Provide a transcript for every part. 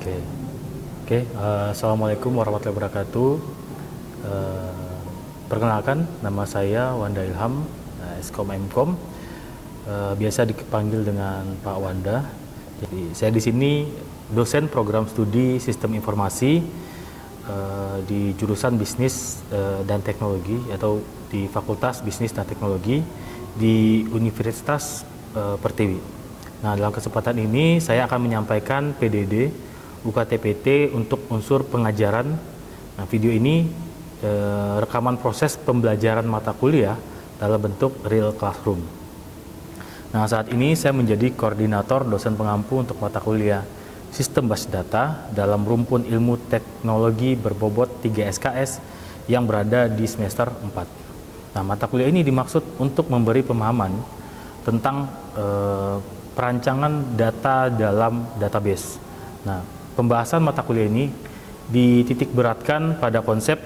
Oke, oke. Assalamualaikum warahmatullahi wabarakatuh. Perkenalkan, nama saya Wanda Ilham, Eskom Mkom. Biasa dipanggil dengan Pak Wanda. Jadi saya di sini dosen program studi Sistem Informasi di jurusan Bisnis dan Teknologi atau di Fakultas Bisnis dan Teknologi di Universitas Pertiwi. Nah, dalam kesempatan ini saya akan menyampaikan PDD UKT-PT untuk unsur pengajaran. Nah, video ini rekaman proses pembelajaran mata kuliah dalam bentuk real classroom. Nah, saat ini saya menjadi koordinator dosen pengampu untuk mata kuliah Sistem Basis Data dalam rumpun ilmu teknologi berbobot 3 SKS yang berada di semester 4. Nah, mata kuliah ini dimaksud untuk memberi pemahaman tentang perancangan data dalam database. Nah, pembahasan mata kuliah ini dititik beratkan pada konsep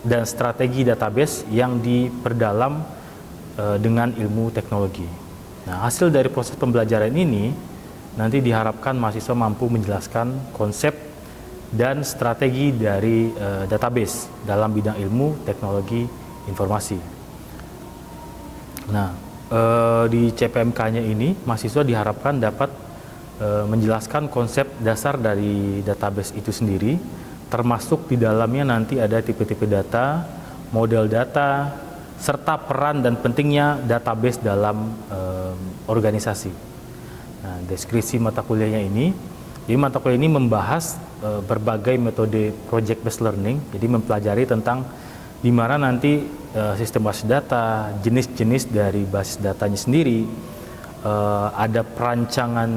dan strategi database yang diperdalam dengan ilmu teknologi. Nah, hasil dari proses pembelajaran ini nanti diharapkan mahasiswa mampu menjelaskan konsep dan strategi dari database dalam bidang ilmu teknologi informasi. Nah, di CPMK-nya ini mahasiswa diharapkan dapat menjelaskan konsep dasar dari database itu sendiri, termasuk di dalamnya nanti ada tipe-tipe data, model data, serta peran dan pentingnya database dalam organisasi. Nah, deskripsi mata kuliahnya ini, jadi mata kuliah ini membahas berbagai metode project based learning, jadi mempelajari tentang di mana nanti sistem basis data, jenis-jenis dari basis datanya sendiri, ada perancangan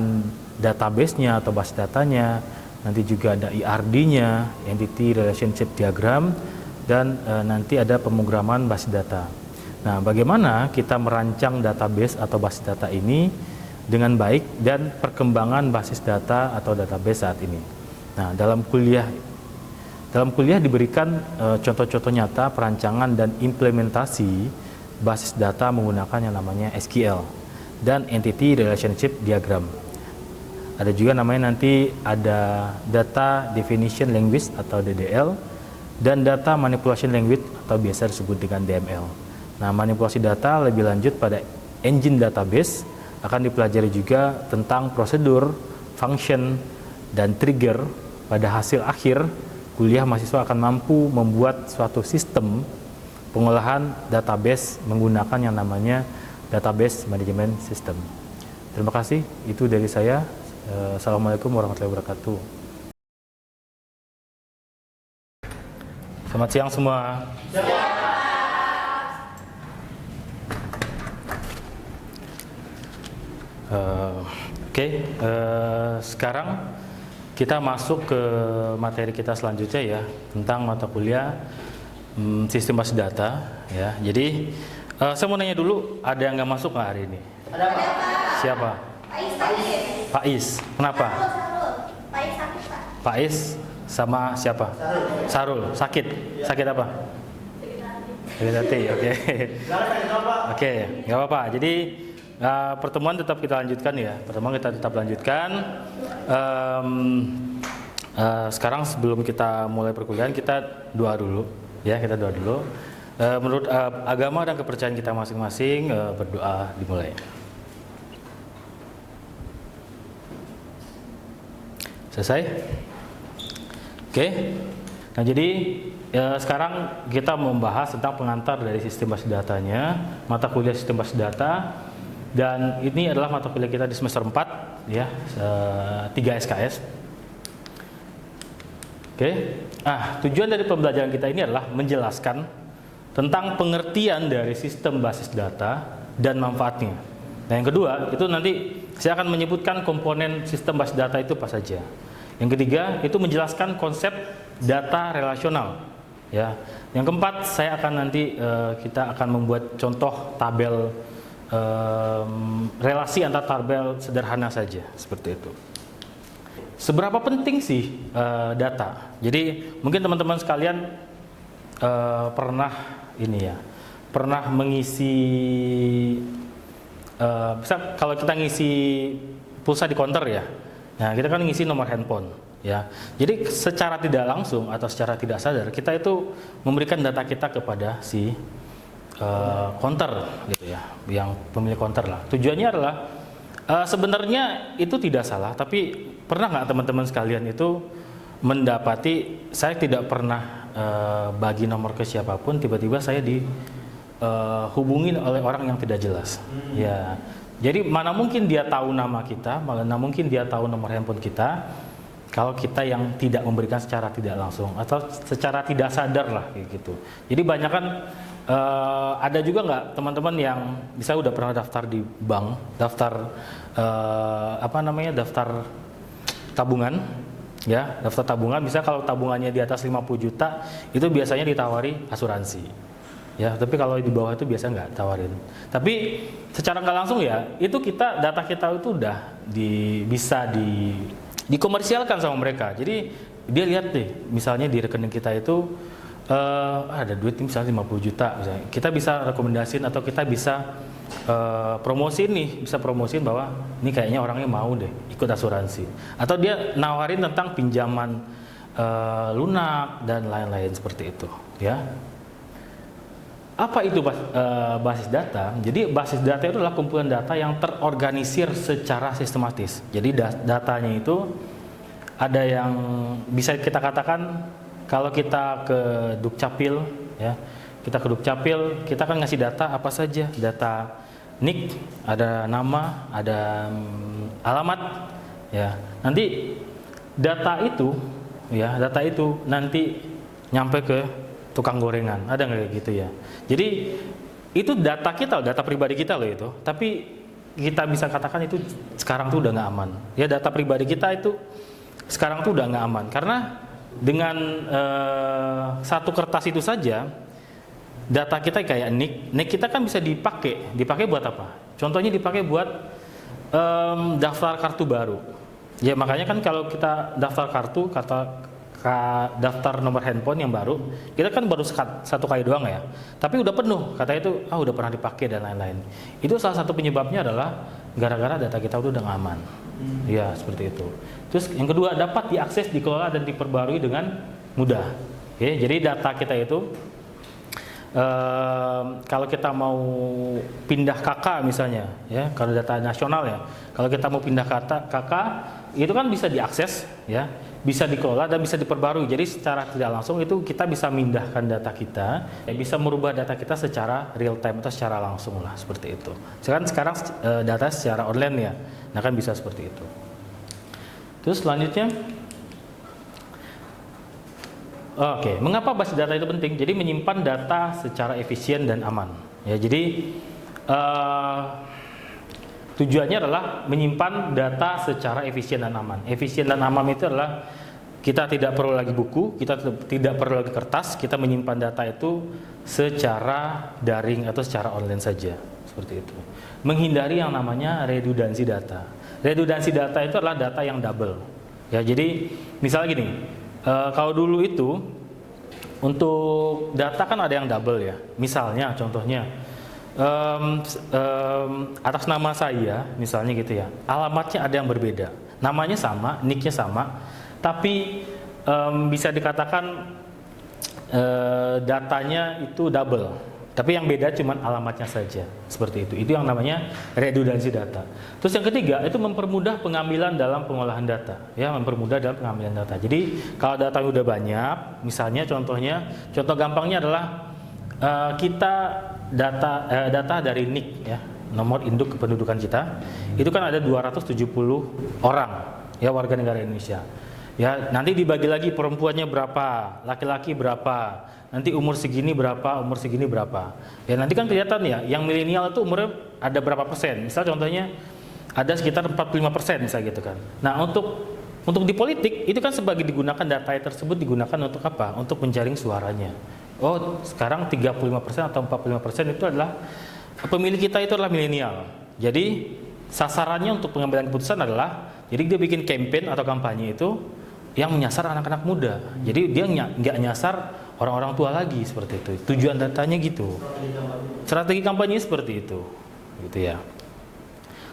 database-nya atau basis datanya, nanti juga ada IRD-nya, Entity Relationship Diagram, dan nanti ada pemrograman basis data. Nah, bagaimana kita merancang database atau basis data ini dengan baik dan perkembangan basis data atau database saat ini. Nah, dalam kuliah diberikan contoh-contoh nyata perancangan dan implementasi basis data menggunakan yang namanya SQL dan Entity Relationship Diagram. Ada juga namanya nanti ada Data Definition Language atau DDL dan Data Manipulation Language atau biasa disebut dengan DML. Nah, manipulasi data lebih lanjut pada engine database akan dipelajari juga tentang prosedur, function, dan trigger. Pada hasil akhir, kuliah mahasiswa akan mampu membuat suatu sistem pengolahan database menggunakan yang namanya Database Management System. Terima kasih, itu dari saya. Assalamualaikum warahmatullahi wabarakatuh. Selamat siang semua. Sekarang kita masuk ke materi kita selanjutnya ya, tentang mata kuliah sistem basis data ya. Jadi saya mau nanya dulu, ada yang nggak masuk nggak hari ini? Ada Pak. Siapa? Pak Is. Kenapa? Pak Is sakit, Pak. Pak Is sama siapa? Sarul. Sakit? Sakit apa? Sakit hati. Oke. Oke, nggak apa-apa. Jadi pertemuan tetap kita lanjutkan ya. Sekarang sebelum kita mulai perkuliahan, kita doa dulu. Ya, kita doa dulu. Menurut agama dan kepercayaan kita masing-masing, berdoa dimulai. Selesai? Oke. Nah, jadi sekarang kita membahas tentang pengantar dari sistem basis datanya, mata kuliah sistem basis data, dan ini adalah mata kuliah kita di semester 4 ya, 3 SKS. Oke. Tujuan dari pembelajaran kita ini adalah menjelaskan tentang pengertian dari sistem basis data dan manfaatnya. Nah, yang kedua, itu nanti saya akan menyebutkan komponen sistem basis data itu apa saja. Yang ketiga, itu menjelaskan konsep data relasional. Ya. Yang keempat, saya akan nanti kita akan membuat contoh tabel relasi antar tabel sederhana saja, seperti itu. Seberapa penting sih data? Jadi mungkin teman-teman sekalian pernah mengisi, kalau kita ngisi pulsa di counter ya, nah kita kan ngisi nomor handphone. ya. Jadi secara tidak langsung atau secara tidak sadar kita itu memberikan data kita kepada si counter gitu ya, yang pemilik counter lah. Tujuannya adalah sebenarnya itu tidak salah, tapi pernah nggak teman-teman sekalian itu mendapati saya tidak pernah bagi nomor ke siapapun, tiba-tiba saya dihubungin oleh orang yang tidak jelas, ya. Jadi mana mungkin dia tahu nama kita, mana mungkin dia tahu nomor handphone kita, kalau kita yang tidak memberikan secara tidak langsung atau secara tidak sadar lah kayak gitu. Jadi banyak kan ada juga nggak teman-teman yang bisa udah pernah daftar di bank, daftar daftar tabungan, ya, daftar tabungan. Bisa kalau tabungannya di atas 50 juta itu biasanya ditawari asuransi. Ya, tapi kalau di bawah itu biasa nggak tawarin. Tapi secara nggak langsung ya, itu data kita itu udah bisa dikomersialkan sama mereka. Jadi dia lihat deh, misalnya di rekening kita itu ada duit misalnya 50 juta misalnya. Kita bisa rekomendasiin atau kita bisa promosiin nih, bisa promosiin bahwa ini kayaknya orangnya mau deh ikut asuransi. Atau dia nawarin tentang pinjaman lunak dan lain-lain seperti itu, ya. Apa itu basis data? Jadi basis data itu adalah kumpulan data yang terorganisir secara sistematis. Jadi datanya itu ada yang bisa kita katakan kalau kita ke Dukcapil, ya, kita ke Dukcapil, kita kan ngasih data apa saja, data NIK, ada nama, ada alamat, ya. Nanti data itu nanti nyampe ke tukang gorengan, ada nggak kayak gitu ya? Jadi itu data kita, data pribadi kita loh itu. Tapi kita bisa katakan itu sekarang tuh udah nggak aman. Ya, data pribadi kita itu sekarang tuh udah nggak aman karena dengan satu kertas itu saja data kita kayak NIK kita kan bisa dipakai buat apa? Contohnya dipakai buat daftar kartu baru. Ya makanya kan kalau kita daftar kartu, daftar nomor handphone yang baru, kita kan baru satu kali doang ya. Tapi udah penuh, katanya itu udah pernah dipakai dan lain-lain. Itu salah satu penyebabnya adalah gara-gara data kita udah nggak aman. Ya seperti itu. Terus yang kedua, dapat diakses, dikelola dan diperbarui dengan mudah. Oke, jadi data kita itu kalau kita mau pindah KK misalnya, ya, kalau data nasional ya, kalau kita mau pindah KK itu kan bisa diakses, ya, bisa dikelola dan bisa diperbarui. Jadi secara tidak langsung itu kita bisa mindahkan data kita, ya, bisa merubah data kita secara real time atau secara langsung lah, seperti itu. Sekarang data secara online ya, nah kan bisa seperti itu. Terus selanjutnya, oke, mengapa basis data itu penting? Jadi menyimpan data secara efisien dan aman. Ya, jadi tujuannya adalah menyimpan data secara efisien dan aman. Efisien dan aman itu adalah kita tidak perlu lagi buku, kita tidak perlu lagi kertas, kita menyimpan data itu secara daring atau secara online saja, seperti itu. Menghindari yang namanya redundansi data. Redundansi data itu adalah data yang double. Ya, jadi misalnya gini, kalau dulu itu untuk data kan ada yang double ya. Misalnya contohnya atas nama saya misalnya gitu ya, alamatnya ada yang berbeda, namanya sama, nicknya sama, tapi bisa dikatakan datanya itu double, tapi yang beda cuma alamatnya saja, seperti itu yang namanya redundansi data. Terus yang ketiga itu mempermudah pengambilan dalam pengolahan data, ya, mempermudah dalam pengambilan data. Jadi kalau data udah banyak, misalnya contoh gampangnya adalah kita data dari NIK, ya, nomor induk kependudukan kita, itu kan ada 270 orang, ya, warga negara Indonesia. Ya, nanti dibagi lagi perempuannya berapa, laki-laki berapa, nanti umur segini berapa, umur segini berapa. Ya nanti kan kelihatan ya, yang milenial itu umurnya ada berapa persen. Misal contohnya ada sekitar 45% misalnya gitu kan. Nah untuk di politik itu kan sebagai digunakan data tersebut digunakan untuk apa? Untuk menjaring suaranya. Oh, sekarang 35% atau 45% itu adalah pemilih kita itu adalah milenial. Jadi sasarannya untuk pengambilan keputusan adalah, jadi dia bikin campaign atau kampanye itu yang menyasar anak-anak muda. Jadi dia nggak nyasar orang-orang tua lagi, seperti itu. Tujuan datanya gitu. Strategi kampanye seperti itu, gitu ya.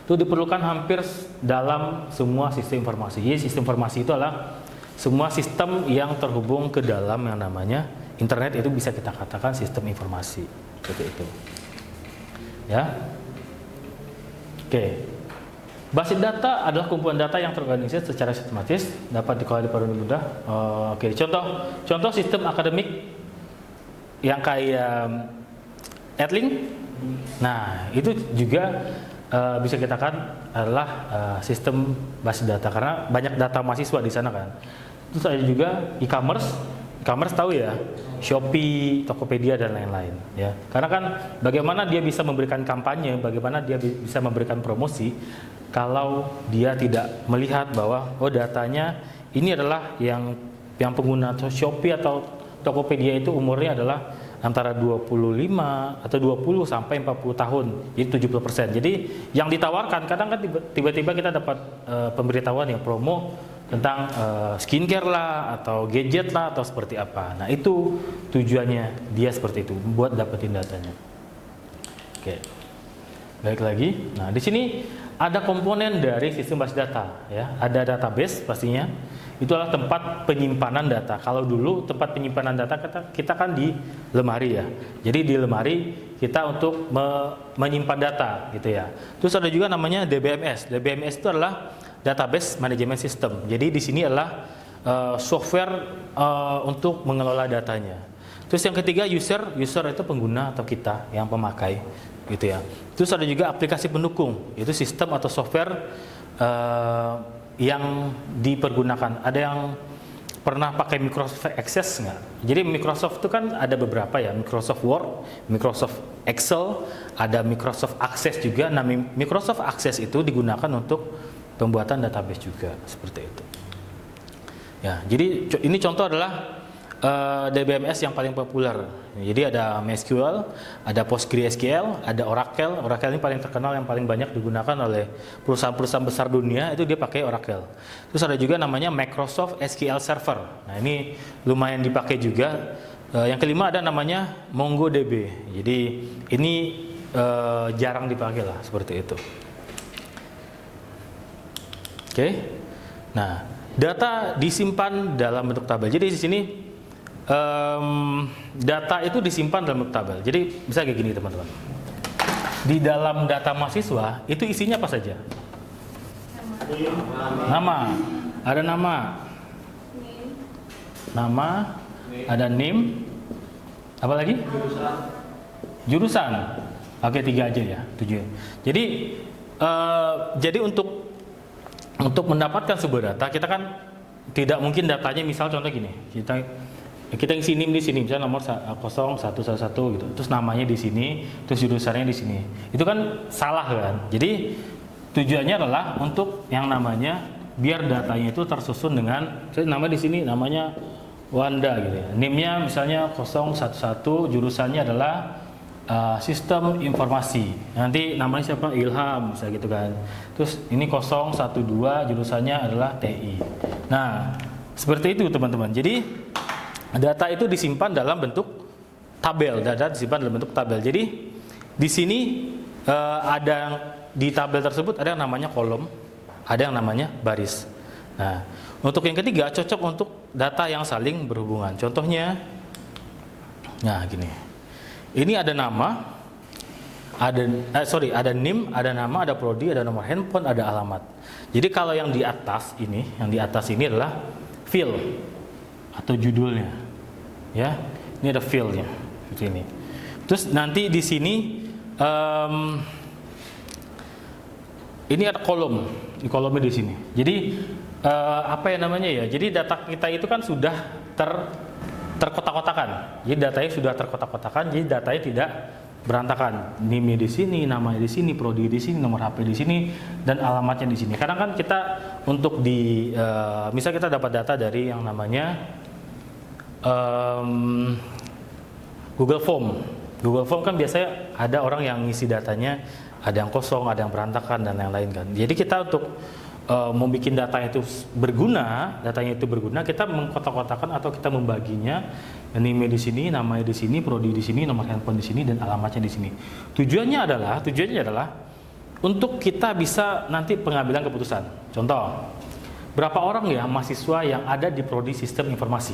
Itu diperlukan hampir dalam semua sistem informasi. Jadi sistem informasi itu adalah semua sistem yang terhubung ke dalam yang namanya internet itu bisa kita katakan sistem informasi, seperti itu. Ya. Oke. Basis data adalah kumpulan data yang terorganisir secara sistematis, dapat dikelola di dengan mudah. Oke, contoh sistem akademik yang kayak Edlink. Nah, itu juga bisa kita katakan adalah sistem basis data karena banyak data mahasiswa di sana kan. Terus ada juga e-commerce tahu ya, Shopee, Tokopedia dan lain-lain ya. Karena kan bagaimana dia bisa memberikan kampanye, bagaimana dia bisa memberikan promosi kalau dia tidak melihat bahwa datanya ini adalah yang pengguna Shopee atau Tokopedia itu umurnya adalah antara 25 atau 20 sampai 40 tahun, jadi 70%. Jadi yang ditawarkan kadang kan tiba-tiba kita dapat pemberitahuan yang promo tentang skincare lah atau gadget lah atau seperti apa. Nah, itu tujuannya dia seperti itu, buat dapetin datanya. Oke. Baik lagi. Nah, di sini ada komponen dari sistem basis data ya. Ada database pastinya. Itu adalah tempat penyimpanan data. Kalau dulu tempat penyimpanan data kita kan di lemari ya. Jadi di lemari kita untuk menyimpan data gitu ya. Terus ada juga namanya DBMS. DBMS itu adalah Database Management System. Jadi di sini adalah software untuk mengelola datanya. Terus yang ketiga user itu pengguna atau kita yang pemakai gitu ya. Terus ada juga aplikasi pendukung. Itu sistem atau software yang dipergunakan. Ada yang pernah pakai Microsoft Access nggak? Jadi Microsoft itu kan ada beberapa ya, Microsoft Word, Microsoft Excel, ada Microsoft Access juga. Nah, Microsoft Access itu digunakan untuk pembuatan database juga, seperti itu. Ya, jadi ini contoh adalah DBMS yang paling populer. Jadi ada MySQL, ada PostgreSQL, ada Oracle. Oracle ini paling terkenal, yang paling banyak digunakan oleh perusahaan-perusahaan besar dunia, itu dia pakai Oracle. Terus ada juga namanya Microsoft SQL Server. Nah, ini lumayan dipakai juga. Yang kelima ada namanya MongoDB. Jadi ini jarang dipakai lah, seperti itu. Oke. Nah, data disimpan dalam bentuk tabel. Jadi di sini data itu disimpan dalam bentuk tabel. Jadi bisa kayak gini teman-teman. Di dalam data mahasiswa itu isinya apa saja? Nama. Ada nama. Nama. Ada name. Apa lagi? Jurusan. Oke, 3 aja ya. 7. Jadi untuk mendapatkan sebuah data, kita kan tidak mungkin datanya misal contoh gini. Kita isi NIM di sini, misalnya nomor 0111 gitu. Terus namanya di sini, terus jurusannya di sini. Itu kan salah kan? Jadi tujuannya adalah untuk yang namanya biar datanya itu tersusun dengan nama di sini namanya Wanda gitu ya. NIM-nya misalnya 011, jurusannya adalah sistem informasi. Nanti namanya siapa? Ilham, misalnya gitu kan. Terus ini 012, jurusannya adalah TI. Nah, seperti itu teman-teman. Jadi data itu disimpan dalam bentuk tabel. Data disimpan dalam bentuk tabel. Jadi di sini ada di tabel tersebut ada yang namanya kolom, ada yang namanya baris. Nah, untuk yang ketiga cocok untuk data yang saling berhubungan. Contohnya, nah gini. Ini ada nama, ada NIM, ada nama, ada prodi, ada nomor handphone, ada alamat. Jadi kalau yang di atas ini adalah field atau judulnya, ya. Ini ada fieldnya, seperti ini. Terus nanti di sini ini ada kolom, di kolomnya di sini. Jadi apa ya namanya ya? Jadi data kita itu kan sudah terkotak-kotakan. Jadi datanya sudah terkotak-kotakan, jadi datanya tidak berantakan. NIM-nya di sini, namanya di sini, prodi di sini, nomor HP di sini, dan alamatnya di sini. Kadang kan kita untuk misal kita dapat data dari yang namanya Google Form. Google Form kan biasanya ada orang yang ngisi datanya, ada yang kosong, ada yang berantakan dan lain-lain kan. Jadi kita untuk membuat datanya itu berguna, kita mengkotak-kotakan atau kita membaginya, NIM di sini, namanya di sini, prodi di sini, nomor handphone di sini, dan alamatnya di sini. Tujuannya adalah untuk kita bisa nanti pengambilan keputusan. Contoh, berapa orang ya mahasiswa yang ada di prodi sistem informasi.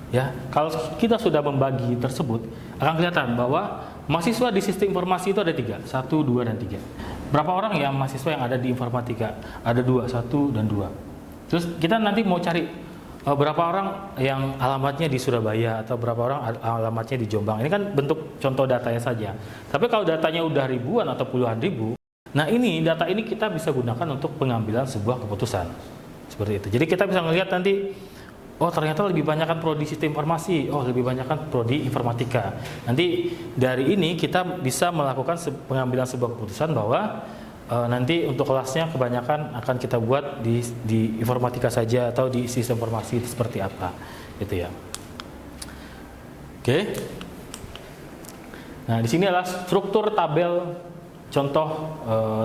Ya, kalau kita sudah membagi tersebut, akan kelihatan bahwa mahasiswa di sistem informasi itu ada 3, 1, 2, dan 3. Berapa orang ya mahasiswa yang ada di informatika? Ada 2, 1, dan 2. Terus kita nanti mau cari berapa orang yang alamatnya di Surabaya atau berapa orang alamatnya di Jombang. Ini kan bentuk contoh datanya saja. Tapi kalau datanya udah ribuan atau puluhan ribu, nah ini data ini kita bisa gunakan untuk pengambilan sebuah keputusan. Seperti itu. Jadi kita bisa melihat nanti, oh ternyata lebih banyak kan prodi sistem informasi, oh lebih banyak kan prodi informatika. Nanti dari ini kita bisa melakukan pengambilan sebuah keputusan bahwa nanti untuk kelasnya kebanyakan akan kita buat di informatika saja atau di sistem informasi seperti apa, gitu ya. Oke. Nah di sini adalah struktur tabel contoh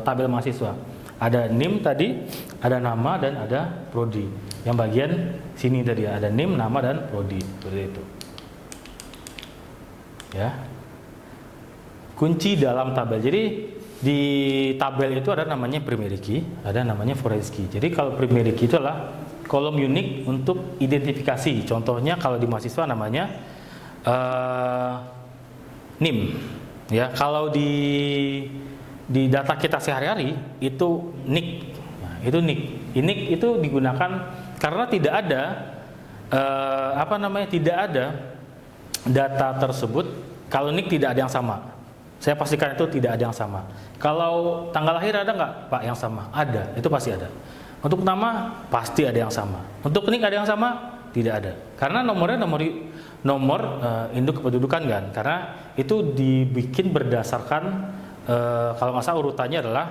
tabel mahasiswa. Ada NIM tadi, ada nama dan ada prodi. Yang bagian sini tadi ada NIM, nama dan prodi, seperti itu. Ya. Kunci dalam tabel. Jadi di tabel itu ada namanya primary key, ada namanya foreign key. Jadi kalau primary key itu adalah kolom unik untuk identifikasi. Contohnya kalau di mahasiswa namanya NIM. Ya, kalau di data kita sehari-hari itu NIK. Nah, itu NIK. NIK itu digunakan karena tidak ada tidak ada data tersebut. Kalau NIK tidak ada yang sama. Saya pastikan itu tidak ada yang sama. Kalau tanggal lahir ada nggak Pak yang sama? Ada, itu pasti ada. Untuk nama pasti ada yang sama. Untuk NIK ada yang sama? Tidak ada. Karena nomornya nomor induk kependudukan kan. Karena itu dibikin berdasarkan kalau nggak salah urutannya adalah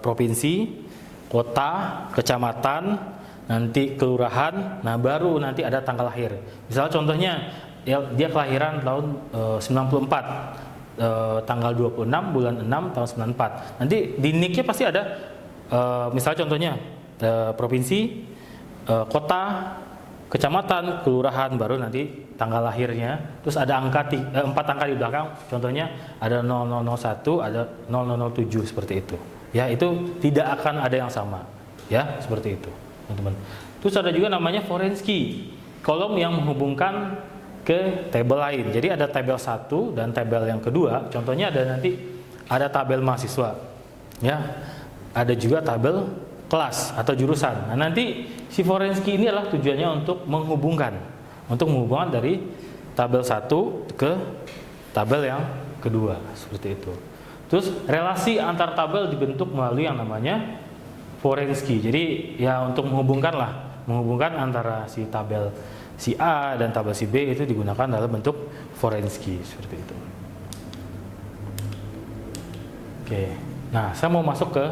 provinsi, kota, kecamatan, nanti kelurahan, nah baru nanti ada tanggal lahir. Misalnya contohnya ya, dia kelahiran tahun 94. Tanggal 26 bulan 6 tahun 94. Nanti di NIK-nya pasti ada misalnya contohnya provinsi, kota, kecamatan, kelurahan, baru nanti tanggal lahirnya. Terus ada angka 4 angka di belakang. Contohnya ada 0001, ada 0007 seperti itu. Ya, itu tidak akan ada yang sama. Ya, seperti itu, teman-teman. Terus ada juga namanya foreign key. Kolom yang menghubungkan ke tabel lain. Jadi ada tabel 1 dan tabel yang kedua. Contohnya ada nanti ada tabel mahasiswa. Ya. Ada juga tabel kelas atau jurusan. Nah, nanti si foreign key ini adalah tujuannya untuk menghubungkan dari tabel 1 ke tabel yang kedua, seperti itu. Terus relasi antar tabel dibentuk melalui yang namanya foreign key. Jadi ya untuk menghubungkan antara si tabel si A dan tabel si B itu digunakan dalam bentuk foreign key, seperti itu. Oke. Nah, saya mau masuk ke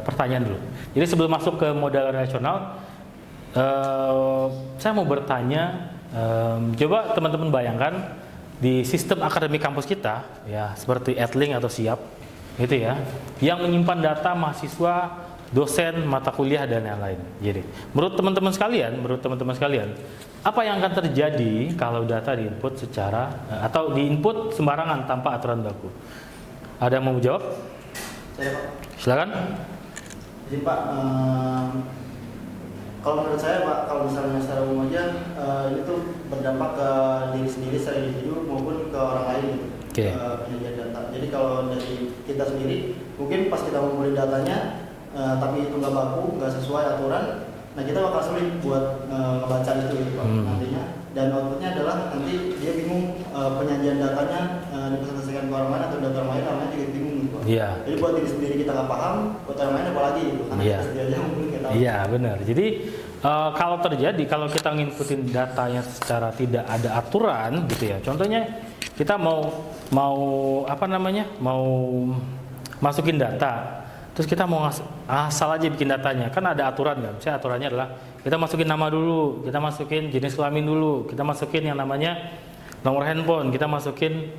pertanyaan dulu. Jadi sebelum masuk ke model relasional, saya mau bertanya, coba teman-teman bayangkan di sistem akademik kampus kita, ya seperti Edlink atau Siap, gitu ya, yang menyimpan data mahasiswa, dosen, mata kuliah dan lain-lain. Jadi, menurut teman-teman sekalian, apa yang akan terjadi kalau data diinput secara atau diinput sembarangan tanpa aturan baku? Ada yang mau jawab? Saya Pak. Silakan. Jadi Pak, kalau menurut saya Pak, kalau misalnya secara umum aja itu berdampak ke diri sendiri secara individu maupun ke orang lain gitu. Okay. Penyajian data. Jadi kalau dari kita sendiri, mungkin pas kita ngumpulin datanya, tapi itu nggak baku, nggak sesuai aturan, nah kita bakal sulit buat ngebaca itu gitu Pak nantinya. Dan outputnya adalah nanti dia bingung penyajian datanya dipresentasikan ke orang lain atau data orang lain juga bingung gitu Pak. Iya. Jadi buat diri sendiri kita nggak paham, buat orang lain apalagi gitu. Karena kita sendiri aja mungkin kita tahu. Iya benar. Jadi kalau kita nginputin datanya secara tidak ada aturan gitu ya. Contohnya kita mau masukin data. Terus kita mau asal aja bikin datanya, kan ada aturan kan? Misalnya aturannya adalah kita masukin nama dulu, kita masukin jenis kelamin dulu, kita masukin yang namanya nomor handphone, kita masukin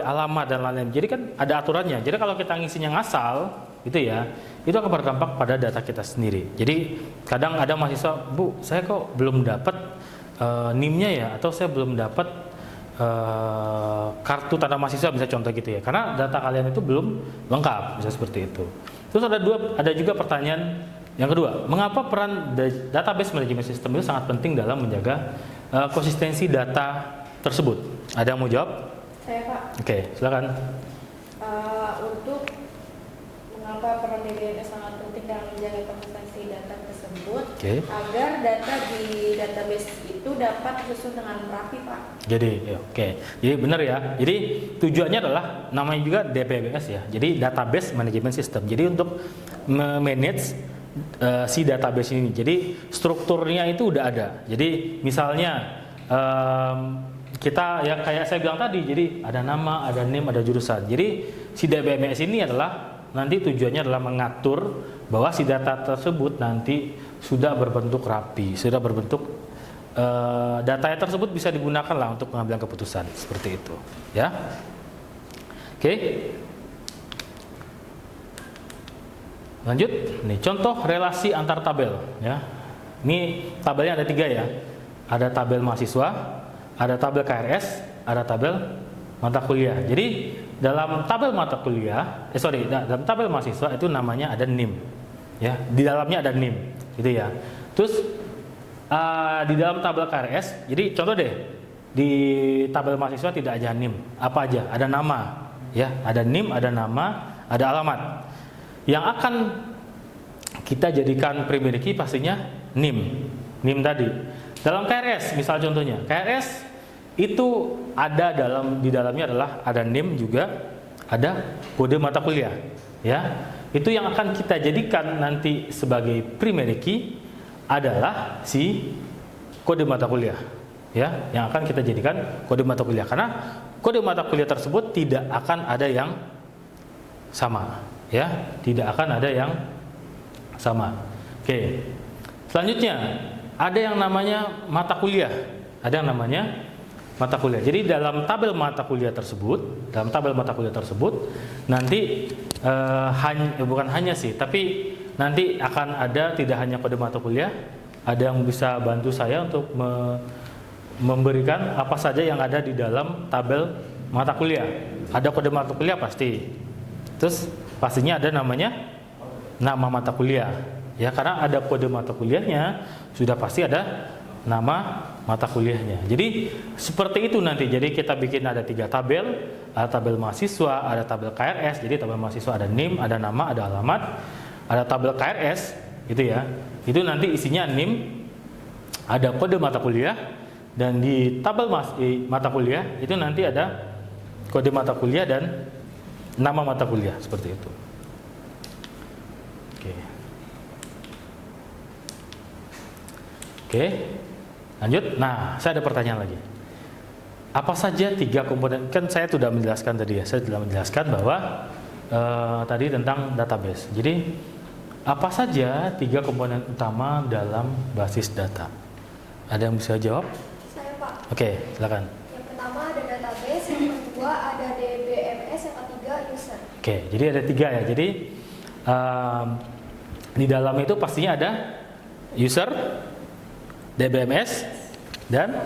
alamat dan lain-lain. Jadi kan ada aturannya. Jadi kalau kita ngisinya ngasal, gitu ya, itu akan berdampak pada data kita sendiri. Jadi kadang ada mahasiswa, Bu, saya kok belum dapat NIM-nya ya, atau saya belum dapat kartu tanda mahasiswa, bisa contoh gitu ya, karena data kalian itu belum lengkap, bisa seperti itu. Terus ada juga pertanyaan, Yang kedua, mengapa peran database management system itu sangat penting dalam menjaga konsistensi data tersebut? Ada yang mau jawab? Saya Pak. Oke, silakan. Untuk mengapa peran DBMS sangat penting dalam menjaga konsistensi data tersebut, agar data di database itu dapat disusun dengan rapi, Pak. Jadi, jadi benar ya. Jadi tujuannya adalah namanya juga DBMS ya. Jadi database management system. Jadi untuk manage si database ini. Jadi strukturnya itu udah ada. Jadi misalnya kita ya kayak saya bilang tadi, jadi ada nama, ada name, ada jurusan. Jadi si DBMS ini adalah nanti tujuannya adalah mengatur bahwa si data tersebut nanti sudah berbentuk rapi, sudah berbentuk datanya tersebut bisa digunakan lah untuk pengambilan keputusan seperti itu, ya. Oke. Lanjut, nih contoh relasi antar tabel, ya. Ini tabelnya ada 3 ya. Ada tabel mahasiswa, ada tabel KRS, ada tabel mata kuliah. Jadi dalam tabel mata kuliah, dalam tabel mahasiswa itu namanya ada NIM, ya. Di dalamnya ada NIM, gitu ya. Terus di dalam tabel KRS, jadi contoh deh, di tabel mahasiswa tidak aja NIM, apa aja? Ada nama, ya. Ada NIM, ada nama, ada alamat. Yang akan kita jadikan primary key pastinya NIM tadi. Dalam KRS, misal contohnya, KRS itu ada di dalamnya adalah ada NIM juga, ada kode mata kuliah, ya. Itu yang akan kita jadikan nanti sebagai primary key adalah si kode mata kuliah, ya. Yang akan kita jadikan kode mata kuliah karena kode mata kuliah tersebut tidak akan ada yang sama, ya. Tidak akan ada yang sama. Oke. Selanjutnya ada yang namanya mata kuliah. Ada yang namanya mata kuliah. Jadi dalam tabel mata kuliah tersebut, nanti bukan hanya sih, tapi nanti akan ada tidak hanya kode mata kuliah, ada yang bisa bantu saya untuk memberikan apa saja yang ada di dalam tabel mata kuliah. Ada kode mata kuliah pasti. Terus pastinya ada namanya nama mata kuliah. Ya, karena ada kode mata kuliahnya, sudah pasti ada nama mata kuliahnya. Jadi seperti itu nanti. Jadi kita bikin ada 3 tabel, ada tabel mahasiswa, ada tabel KRS. Jadi tabel mahasiswa ada NIM, ada nama, ada alamat. Ada tabel KRS, gitu ya. Itu nanti isinya NIM, ada kode mata kuliah, dan di tabel mata kuliah itu nanti ada kode mata kuliah dan nama mata kuliah seperti itu. Oke, lanjut. Nah, saya ada pertanyaan lagi. Apa saja 3 komponen? Kan saya sudah menjelaskan tadi ya. Saya sudah menjelaskan bahwa tadi tentang database. Jadi apa saja 3 komponen utama dalam basis data? Ada yang bisa jawab? Saya Pak. Oke, silakan. Yang pertama ada database, yang kedua ada DBMS, yang ketiga user. Oke, jadi ada 3 ya. Jadi di dalam itu pastinya ada user, DBMS, dan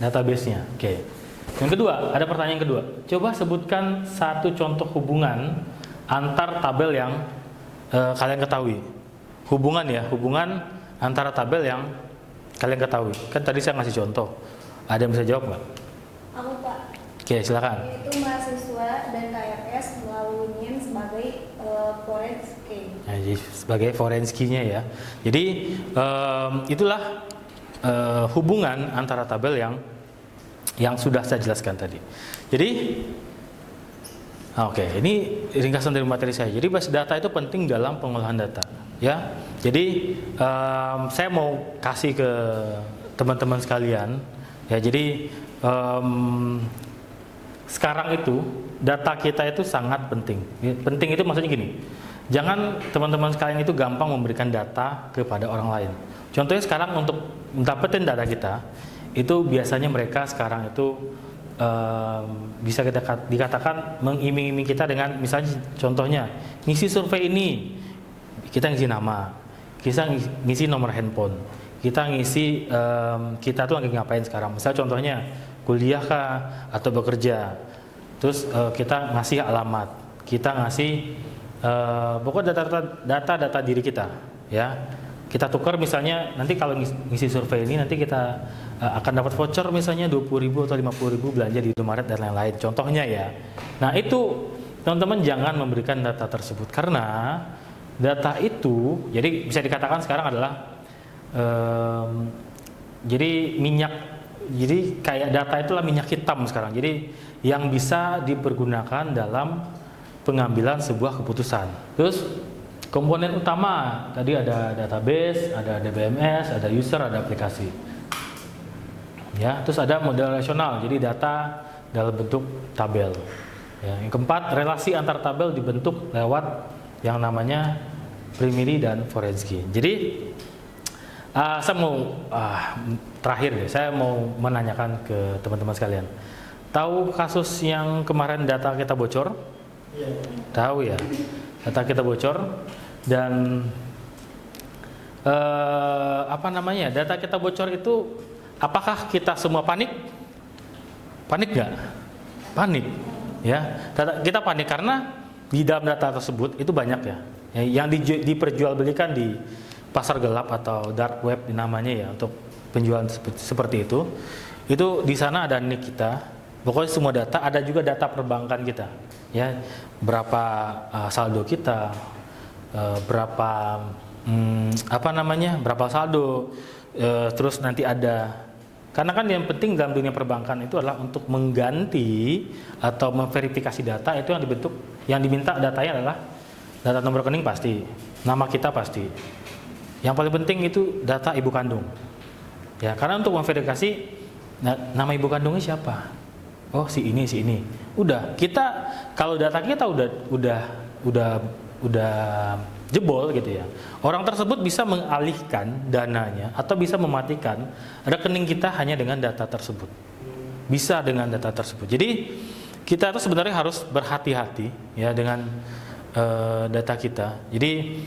database-nya. Oke. Yang kedua, ada pertanyaan kedua. Coba sebutkan satu contoh hubungan antar tabel yang kalian ketahui. Hubungan antara tabel yang kalian ketahui. Kan tadi saya ngasih contoh. Ada yang bisa jawab nggak? Aku Pak. Oke, silakan. Yaitu mahasiswa dan KRS melalui NIM sebagai forenski. Nah, jadi sebagai forenskinya ya. Jadi itulah hubungan antara tabel yang sudah saya jelaskan tadi. Jadi ini ringkasan dari materi saya. Jadi basis data itu penting dalam pengolahan data, ya. Jadi saya mau kasih ke teman-teman sekalian, ya. Jadi sekarang itu data kita itu sangat penting. Penting itu maksudnya gini. Jangan teman-teman sekalian itu gampang memberikan data kepada orang lain. Contohnya sekarang untuk mendapatkan data kita, itu biasanya mereka sekarang itu bisa dikatakan mengiming-iming kita dengan misalnya contohnya ngisi survei ini, kita ngisi nama, kita ngisi nomor handphone, kita ngisi kita tuh lagi ngapain sekarang. Misalnya contohnya kuliah kah atau bekerja, terus kita ngasih alamat, kita ngasih pokoknya data diri kita, ya. Kita tukar misalnya nanti kalau ngisi survei ini nanti kita akan dapat voucher misalnya 20.000 atau 50.000 belanja di Indomaret dan lain-lain. Contohnya ya. Nah itu teman-teman jangan memberikan data tersebut karena data itu jadi bisa dikatakan sekarang adalah jadi minyak. Jadi kayak data itulah minyak hitam sekarang. Jadi yang bisa dipergunakan dalam pengambilan sebuah keputusan. Terus komponen utama tadi ada database, ada DBMS, ada user, ada aplikasi. Ya, terus ada model relasional, jadi data dalam bentuk tabel. Ya, yang keempat, relasi antar tabel dibentuk lewat yang namanya primary dan Forenski. Jadi saya mau terakhir deh, saya mau menanyakan ke teman-teman sekalian. Tahu kasus yang kemarin data kita bocor? Iya. Tahu ya, data kita bocor dan data kita bocor itu apakah kita semua panik? Panik nggak? Panik, ya. Kita panik karena di dalam data tersebut itu banyak ya, yang diperjualbelikan di pasar gelap atau dark web namanya ya untuk penjualan seperti itu. Itu di sana ada nik kita. Pokoknya semua data, ada juga data perbankan kita, ya, berapa saldo kita, berapa berapa saldo, terus nanti ada, karena kan yang penting dalam dunia perbankan itu adalah untuk mengganti atau memverifikasi data itu yang diminta datanya adalah data nomor rekening pasti, nama kita pasti, yang paling penting itu data ibu kandung, ya, karena untuk memverifikasi nama ibu kandungnya siapa. Oh si ini. Udah kita kalau data kita udah jebol gitu ya. Orang tersebut bisa mengalihkan dananya atau bisa mematikan rekening kita hanya dengan data tersebut. Bisa dengan data tersebut. Jadi kita itu sebenarnya harus berhati-hati ya dengan data kita. Jadi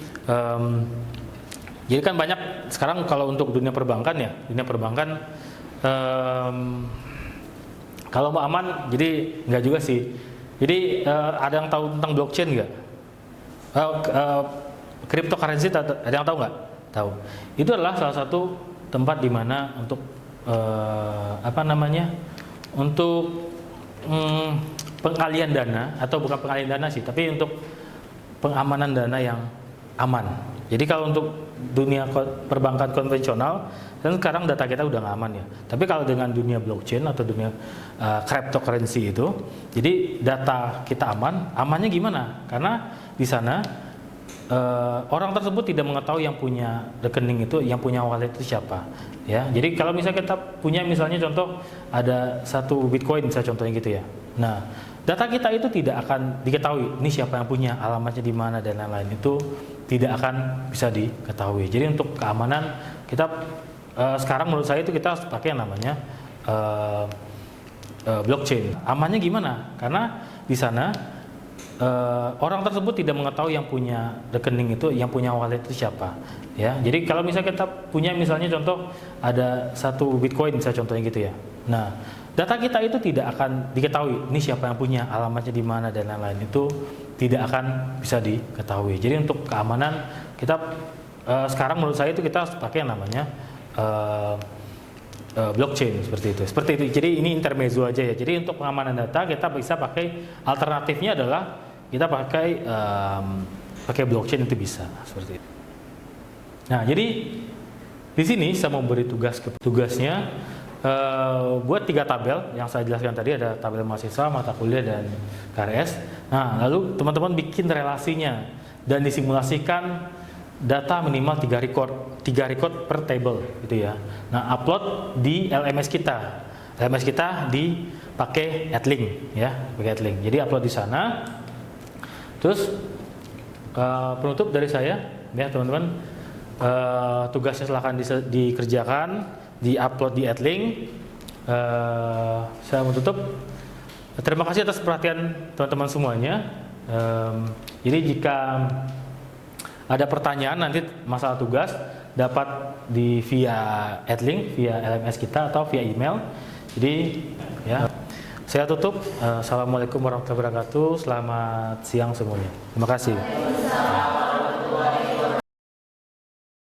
kan banyak sekarang kalau untuk dunia perbankan kalau mau aman, jadi nggak juga sih. Jadi ada yang tahu tentang blockchain nggak? Cryptocurrency ada yang tahu nggak? Tahu. Itu adalah salah satu tempat di mana untuk untuk pengalihan dana atau bukan pengalihan dana sih, tapi untuk pengamanan dana yang aman. Jadi kalau untuk dunia perbankan konvensional, dan sekarang data kita udah nggak aman ya. Tapi kalau dengan dunia blockchain atau dunia cryptocurrency itu, jadi data kita amannya gimana? Karena di sana orang tersebut tidak mengetahui yang punya rekening itu, yang punya wallet itu siapa. Ya, jadi kalau misalnya kita punya misalnya contoh ada 1 Bitcoin, misalnya contohnya gitu ya. Nah, data kita itu tidak akan diketahui. Ini siapa yang punya, alamatnya di mana dan lain-lain itu tidak akan bisa diketahui. Jadi untuk keamanan kita sekarang menurut saya itu kita harus pakai yang namanya blockchain. Amannya gimana? Karena di sana orang tersebut tidak mengetahui yang punya rekening itu, yang punya wallet itu siapa. Ya, jadi kalau misalnya kita punya misalnya contoh ada 1 Bitcoin, misalnya contohnya gitu ya. Nah, data kita itu tidak akan diketahui. Ini siapa yang punya, alamatnya di mana dan lain-lain itu tidak akan bisa diketahui. Jadi untuk keamanan kita sekarang menurut saya itu kita harus pakai yang namanya blockchain seperti itu. Jadi ini intermezzo aja ya. Jadi untuk pengamanan data kita bisa pakai, alternatifnya adalah kita pakai blockchain, itu bisa seperti itu. Nah, jadi di sini saya mau beri tugasnya buat 3 tabel yang saya jelaskan tadi, ada tabel mahasiswa, mata kuliah dan KRS. Nah, lalu teman-teman bikin relasinya dan disimulasikan data minimal 3 record per table gitu ya. Nah, upload di LMS kita. LMS kita dipakai AdLink ya, pakai AdLink. Jadi upload di sana. Terus penutup dari saya ya teman-teman, tugasnya silahkan dikerjakan, di-upload di AdLink. Saya mau tutup. Terima kasih atas perhatian teman-teman semuanya. Jadi jika ada pertanyaan nanti masalah tugas dapat via AdLink, via LMS kita atau via email. Jadi ya, saya tutup. Assalamualaikum warahmatullahi wabarakatuh. Selamat siang semuanya. Terima kasih.